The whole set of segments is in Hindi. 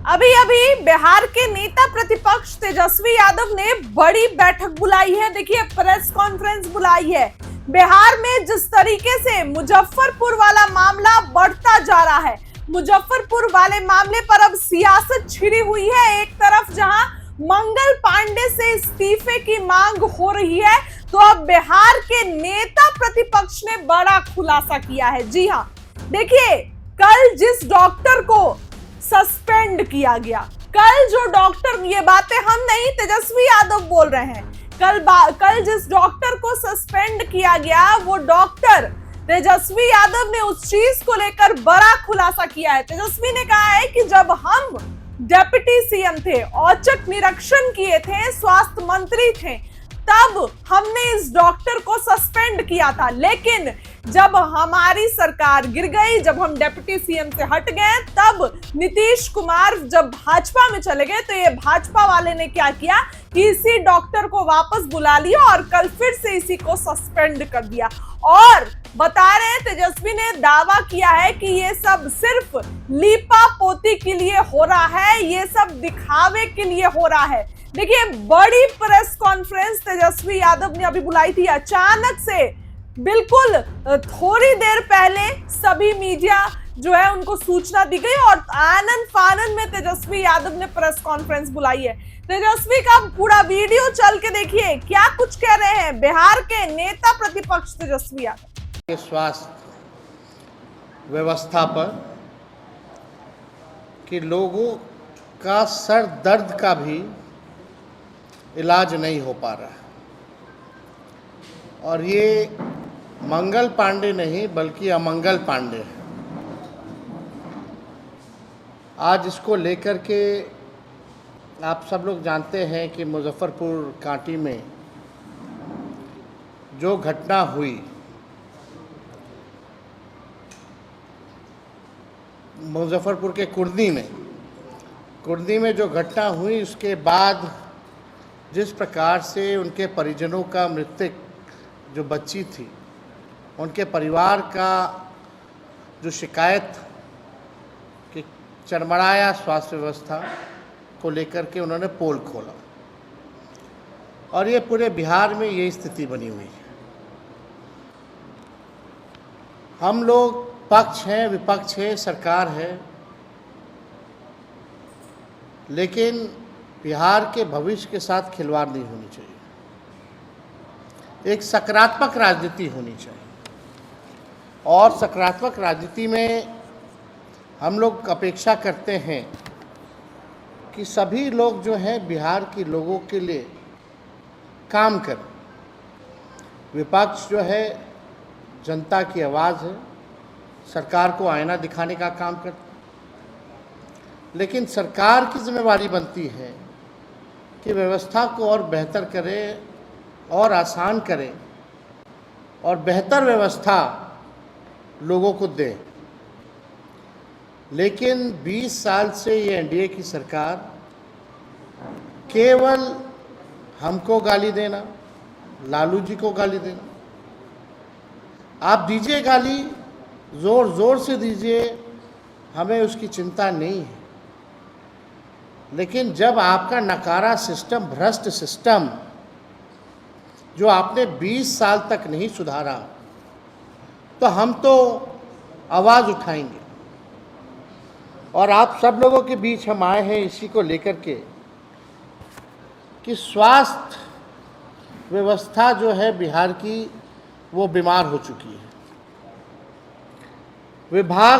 अभी अभी बिहार के नेता प्रतिपक्ष तेजस्वी यादव ने बड़ी बैठक बुलाई है। देखिए, प्रेस कॉन्फ्रेंस बुलाई है। बिहार में जिस तरीके से मुजफ्फरपुर वाला मामला बढ़ता जा रहा है, मुजफ्फरपुर वाले मामले पर अब सियासत छिड़ी हुई है। एक तरफ जहां मंगल पांडे से इस्तीफे की मांग हो रही है, तो अब बिहार के नेता प्रतिपक्ष ने बड़ा खुलासा किया है। जी हां, देखिए, कल जिस डॉक्टर को सस्पेंड किया गया, कल जो डॉक्टर, ये बातें हम नहीं तेजस्वी यादव बोल रहे हैं, कल जिस डॉक्टर को सस्पेंड किया गया, वो डॉक्टर तेजस्वी यादव ने उस चीज को लेकर बड़ा खुलासा किया है। तेजस्वी ने कहा है कि जब हम डिप्टी सीएम थे, औचक निरीक्षण किए थे, स्वास्थ्य मंत्री थे, तब हमने इस डॉक्टर को सस्पेंड किया था, लेकिन जब हमारी सरकार गिर गई, जब हम डिप्टी सीएम से हट गए, तब नीतीश कुमार जब भाजपा में चले गए, तो ये भाजपा वाले ने क्या किया कि इसी डॉक्टर को वापस बुला लिया और कल फिर से इसी को सस्पेंड कर दिया। और बता रहे हैं, तेजस्वी ने दावा किया है कि ये सब सिर्फ लीपा पोती के लिए हो रहा है, ये सब दिखावे के लिए हो रहा है। देखिए, बड़ी प्रेस कॉन्फ्रेंस तेजस्वी यादव ने अभी बुलाई थी। अचानक से, बिल्कुल थोड़ी देर पहले सभी मीडिया जो है उनको सूचना दी गई और आनन फानन में तेजस्वी यादव ने प्रेस कॉन्फ्रेंस बुलाई है। तेजस्वी का पूरा वीडियो चल के देखिए, क्या कुछ कह रहे हैं बिहार के नेता प्रतिपक्ष तेजस्वी यादव। स्वास्थ्य व्यवस्था पर कि लोगों का सर दर्द का भी इलाज नहीं हो पा रहा है, और ये मंगल पांडे नहीं बल्कि अमंगल पांडे है। आज इसको लेकर के आप सब लोग जानते हैं कि मुजफ्फरपुर कांटी में जो घटना हुई, मुजफ्फरपुर के कुर्दी में जो घटना हुई, उसके बाद जिस प्रकार से उनके परिजनों का मृतक जो बच्ची थी, उनके परिवार का जो शिकायत कि चरमराया स्वास्थ्य व्यवस्था को लेकर के उन्होंने पोल खोला, और ये पूरे बिहार में ये स्थिति बनी हुई है। हम लोग पक्ष हैं, विपक्ष है, सरकार है, लेकिन बिहार के भविष्य के साथ खिलवाड़ नहीं होनी चाहिए। एक सकारात्मक राजनीति होनी चाहिए, और सकारात्मक राजनीति में हम लोग अपेक्षा करते हैं कि सभी लोग जो हैं बिहार के लोगों के लिए काम करें। विपक्ष जो है जनता की आवाज़ है, सरकार को आईना दिखाने का काम करता है, लेकिन सरकार की जिम्मेवारी बनती है कि व्यवस्था को और बेहतर करे और आसान करे, और बेहतर व्यवस्था लोगों को दे। लेकिन 20 साल से ये एनडीए की सरकार केवल हमको गाली देना, लालू जी को गाली देना, आप दीजिए गाली, ज़ोर ज़ोर से दीजिए, हमें उसकी चिंता नहीं है, लेकिन जब आपका नकारा सिस्टम, भ्रष्ट सिस्टम जो आपने 20 साल तक नहीं सुधारा, तो हम तो आवाज़ उठाएंगे। और आप सब लोगों के बीच हम आए हैं इसी को लेकर के कि स्वास्थ्य व्यवस्था जो है बिहार की, वो बीमार हो चुकी है। विभाग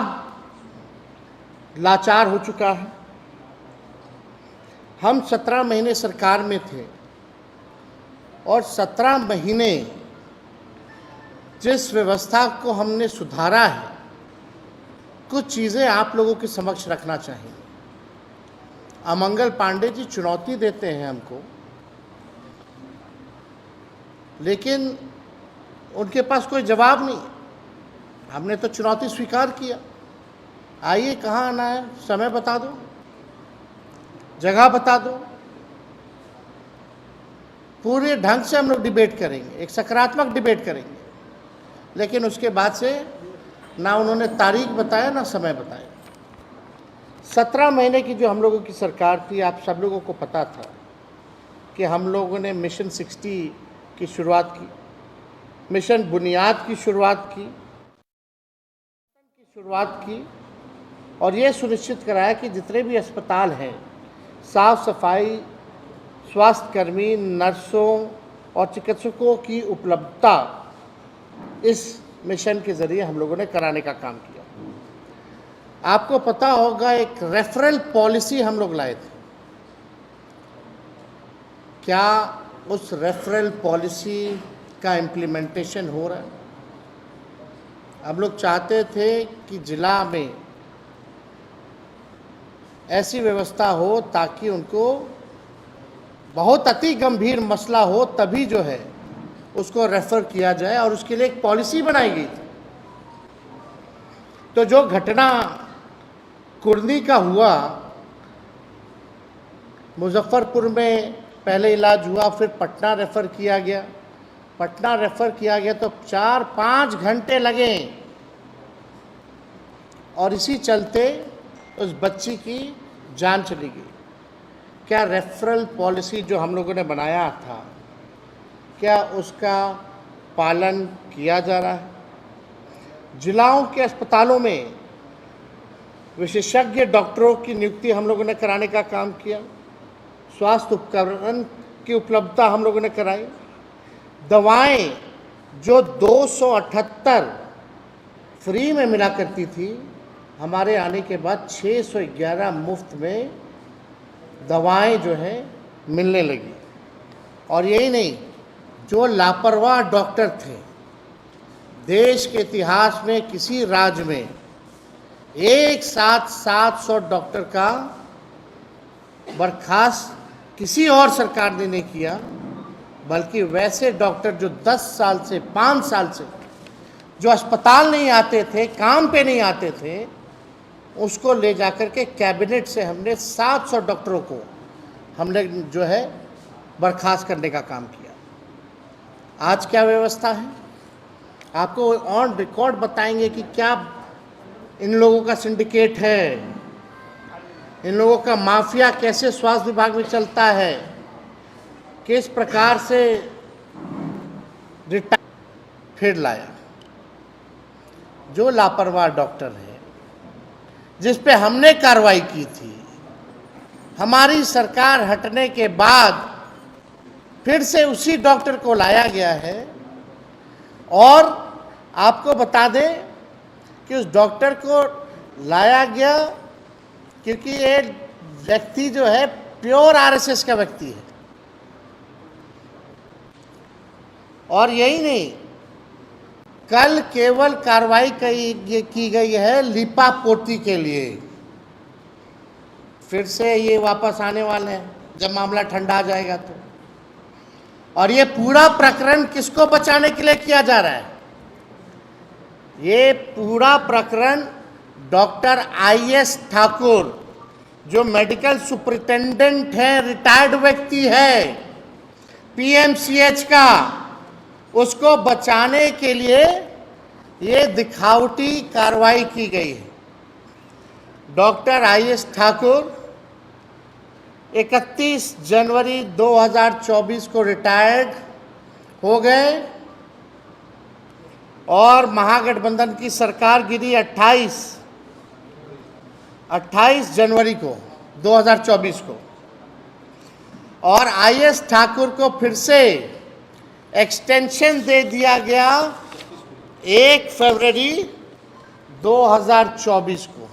लाचार हो चुका है। हम 17 महीने सरकार में थे, और 17 महीने जिस व्यवस्था को हमने सुधारा है, कुछ चीज़ें आप लोगों के समक्ष रखना चाहिए। अमंगल पांडे जी चुनौती देते हैं हमको, लेकिन उनके पास कोई जवाब नहीं। हमने तो चुनौती स्वीकार किया, आइए कहाँ आना है, समय बता दो, जगह बता दो, पूरे ढंग से हम लोग डिबेट करेंगे, एक सकारात्मक डिबेट करेंगे। लेकिन उसके बाद से ना उन्होंने तारीख बताया, ना समय बताया। 17 महीने की जो हम लोगों की सरकार थी, आप सब लोगों को पता था कि हम लोगों ने मिशन 60 की शुरुआत की, मिशन बुनियाद की शुरुआत की और ये सुनिश्चित कराया कि जितने भी अस्पताल हैं, साफ सफाई, स्वास्थ्यकर्मी, नर्सों और चिकित्सकों की उपलब्धता इस मिशन के ज़रिए हम लोगों ने कराने का काम किया। आपको पता होगा एक रेफरल पॉलिसी हम लोग लाए थे। क्या उस रेफरल पॉलिसी का इम्प्लीमेंटेशन हो रहा है? हम लोग चाहते थे कि जिला में ऐसी व्यवस्था हो ताकि उनको बहुत अति गंभीर मसला हो तभी जो है उसको रेफ़र किया जाए और उसके लिए एक पॉलिसी बनाई गई थी। तो जो घटना कुर्नी का हुआ, मुजफ्फरपुर में पहले इलाज हुआ, फिर पटना रेफ़र किया गया। पटना रेफ़र किया गया तो 4-5 घंटे लगे और इसी चलते उस बच्ची की जान चली गई। क्या रेफरल पॉलिसी जो हम लोगों ने बनाया था, क्या उसका पालन किया जा रहा है? जिलाओं के अस्पतालों में विशेषज्ञ डॉक्टरों की नियुक्ति हम लोगों ने कराने का काम किया। स्वास्थ्य उपकरण की उपलब्धता हम लोगों ने कराई। दवाएं जो 278 फ्री में मिला करती थी, हमारे आने के बाद 611 मुफ्त में दवाएं जो है मिलने लगी। और यही नहीं, जो लापरवाह डॉक्टर थे, देश के इतिहास में किसी राज्य में एक साथ 700 डॉक्टर का बर्खास्त किसी और सरकार ने नहीं किया, बल्कि वैसे डॉक्टर जो 10 साल से 5 साल से जो अस्पताल नहीं आते थे, काम पे नहीं आते थे, उसको ले जाकर के कैबिनेट से हमने 700 डॉक्टरों को हमने जो है बर्खास्त करने का काम किया। आज क्या व्यवस्था है? आपको ऑन रिकॉर्ड बताएंगे कि क्या इन लोगों का सिंडिकेट है, इन लोगों का माफिया कैसे स्वास्थ्य विभाग में चलता है, किस प्रकार से फिर लाया। जो लापरवाह डॉक्टर है जिस पे हमने कार्रवाई की थी, हमारी सरकार हटने के बाद फिर से उसी डॉक्टर को लाया गया है। और आपको बता दें कि उस डॉक्टर को लाया गया क्योंकि ये व्यक्ति जो है प्योर आरएसएस का व्यक्ति है। और यही नहीं, कल केवल कार्रवाई की गई है लीपापोती के लिए। फिर से ये वापस आने वाले हैं जब मामला ठंडा आ जाएगा तो। और ये पूरा प्रकरण किसको बचाने के लिए किया जा रहा है? ये पूरा प्रकरण डॉक्टर IS ठाकुर, जो मेडिकल सुपरिटेंडेंट है, रिटायर्ड व्यक्ति है PMCH का, उसको बचाने के लिए ये दिखावटी कार्रवाई की गई है। डॉक्टर IS ठाकुर 31 जनवरी 2024 को रिटायर्ड हो गए और महागठबंधन की सरकार गिरी 28 जनवरी को 2024 को, और IS ठाकुर को फिर से एक्सटेंशन दे दिया गया 1 फरवरी 2024 को।